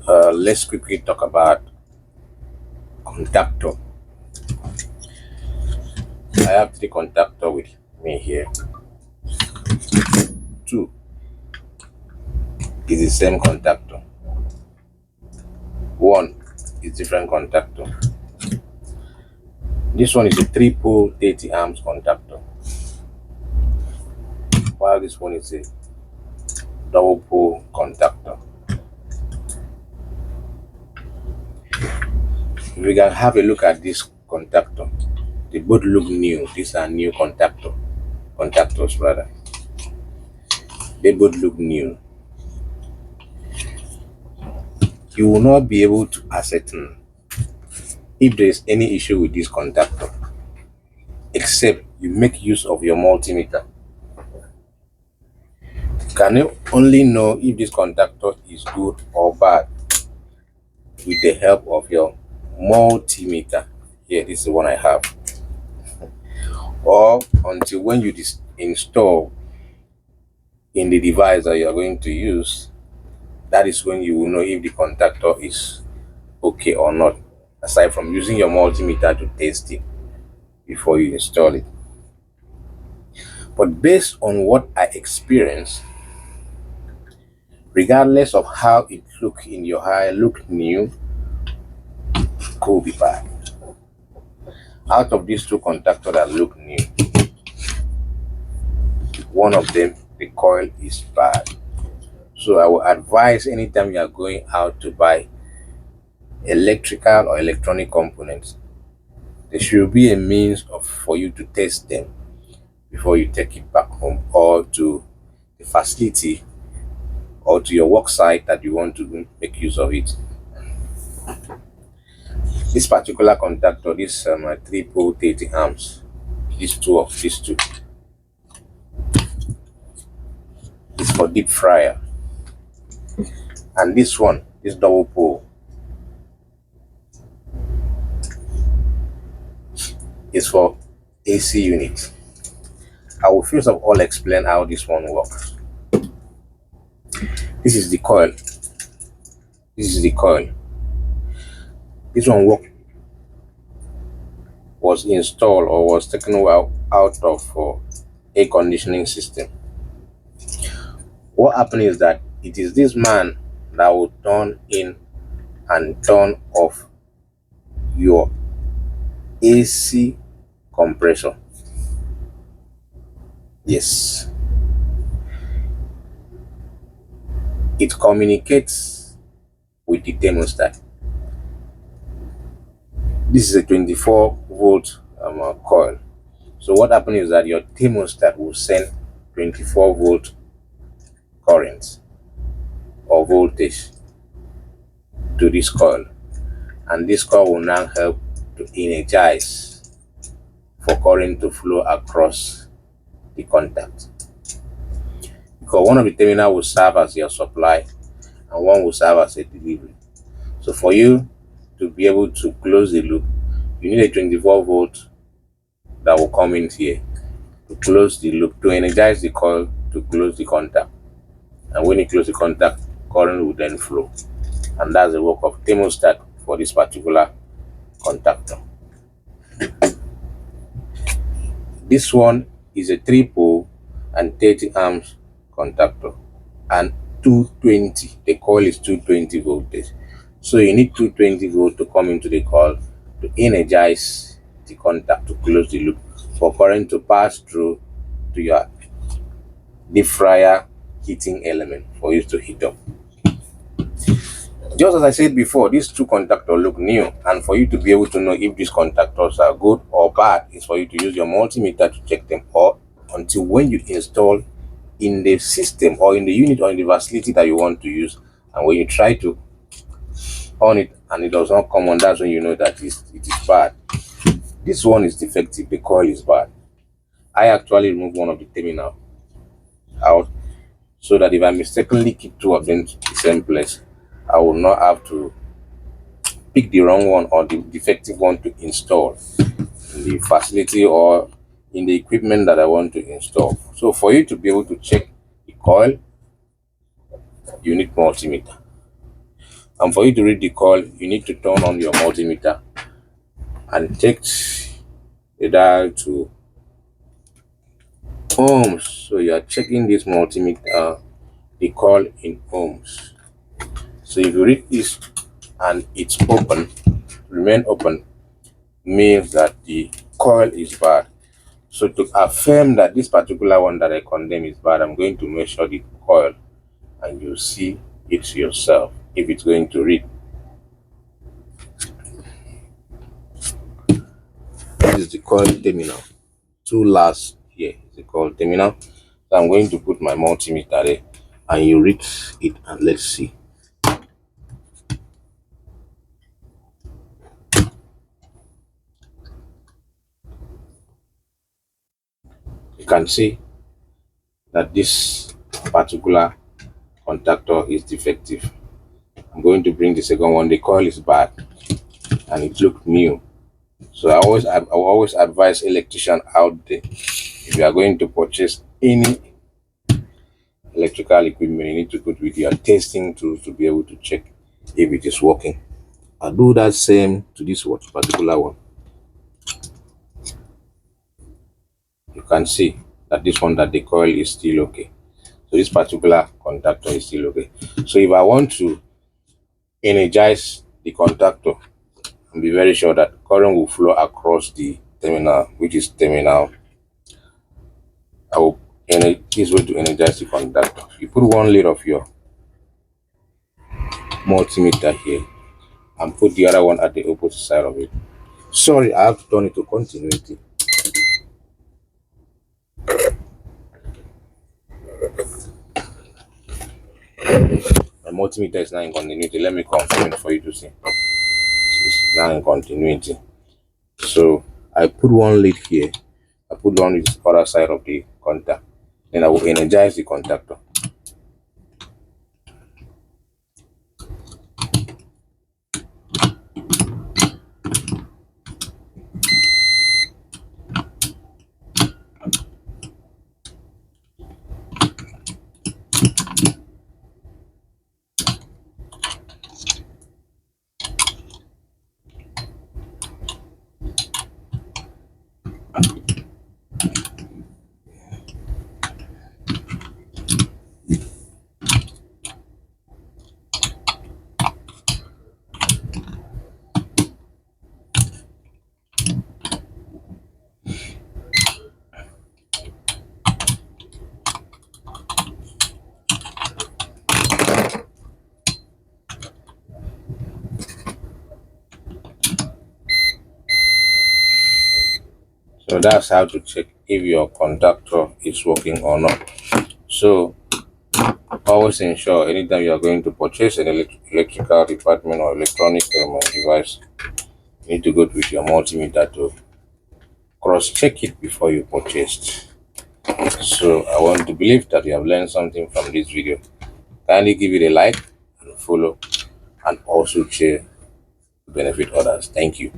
Let's quickly talk about contactor. I have three contactor with me here. Two is the same contactor. One is different contactor. This one is a 3-pole 30 amps contactor, while this one is a double pole contactor. If we can have a look at this contactor, they both look new. These are new contactors rather. They both look new. You will not be able to ascertain if there is any issue with this contactor, except you make use of your multimeter. You can only know if this contactor is good or bad with the help of your multimeter. Here, this is the one I have. Or until when you install in the device that you are going to use, that is when you will know if the contactor is okay or not, aside from using your multimeter to test it before you install it. But based on what I experienced, regardless of how it look in your eye, look new, could be bad. Out of these two contactors that look new, one of them, the coil is bad. So I would advise anytime you are going out to buy electrical or electronic components, there should be a means for you to test them before you take it back home or to the facility or to your work site that you want to make use of it. This particular contactor, this 3-pole 30 amps, these two is for deep fryer, and this one, this double pole, is for AC unit. I will first of all explain how this one works. This is the coil. This is the coil. This one was installed or was taken out of air conditioning system. What happened is that it is this man that will turn in and turn off your AC compressor. Yes, it communicates with the thermostat. This is a 24-volt coil. So what happens is that your thermostat will send 24-volt current or voltage to this coil, and this coil will now help to energize for current to flow across the contact, because one of the terminals will serve as your supply and one will serve as a delivery. So for you to be able to close the loop, you need a 24-volt that will come in here to close the loop, to energize the coil, to close the contact. And when you close the contact, current will then flow. And that's the work of thermostat for this particular contactor. This one is a 3-pole and 30 amps contactor, and 220. The coil is 220 voltage. So you need 220 volt to come into the coil to energize the contact, to close the loop, for current to pass through to your deep fryer heating element for you to heat up. Just as I said before, these two contactors look new, and for you to be able to know if these contactors are good or bad is for you to use your multimeter to check them, or until when you install in the system or in the unit or in the facility that you want to use, and when you try to on it and it does not come on, that's when you know that it is bad. This one is defective, the coil is bad. I actually removed one of the terminal out so that if I mistakenly keep two of them in the same place, I will not have to pick the wrong one or the defective one to install in the facility or in the equipment that I want to install. So for you to be able to check the coil, you need multimeter. And for you to read the coil, you need to turn on your multimeter and take the dial to ohms. So you are checking this multimeter, the coil in ohms. So if you read this and it's open, remain open, means that the coil is bad. So to affirm that this particular one that I condemn is bad, I'm going to measure the coil and you see it yourself if it's going to read. This is the coil terminal. Two last here is the coil terminal. So I'm going to put my multimeter there and you read it and let's see. You can see that this particular contactor is defective. I'm going to bring the second one. The coil is bad and it looked new. So I always advise electrician out there, if you are going to purchase any electrical equipment, you need to go with your testing tools to be able to check if it is working. I'll do that same to this particular one. You can see that this one, that the coil is still okay. So this particular contactor is still okay. So if I want to energize the contactor and be very sure that current will flow across the terminal, which is terminal, I will this way to energize the contactor. You put one lead of your multimeter here and put the other one at the opposite side of it. Sorry, I have to turn it to continuity. My multimeter is now in continuity. Let me confirm it for you to see. It's now in continuity. So I put one lead here. I put one on the other side of the contact. Then I will energize the contactor. So that's how to check if your contactor is working or not. So always ensure anytime you are going to purchase an electrical department or electronic device, you need to go with your multimeter to cross check it before you purchased. So I want to believe that you have learned something from this video. Kindly give it a like and follow and also share to benefit others. Thank you.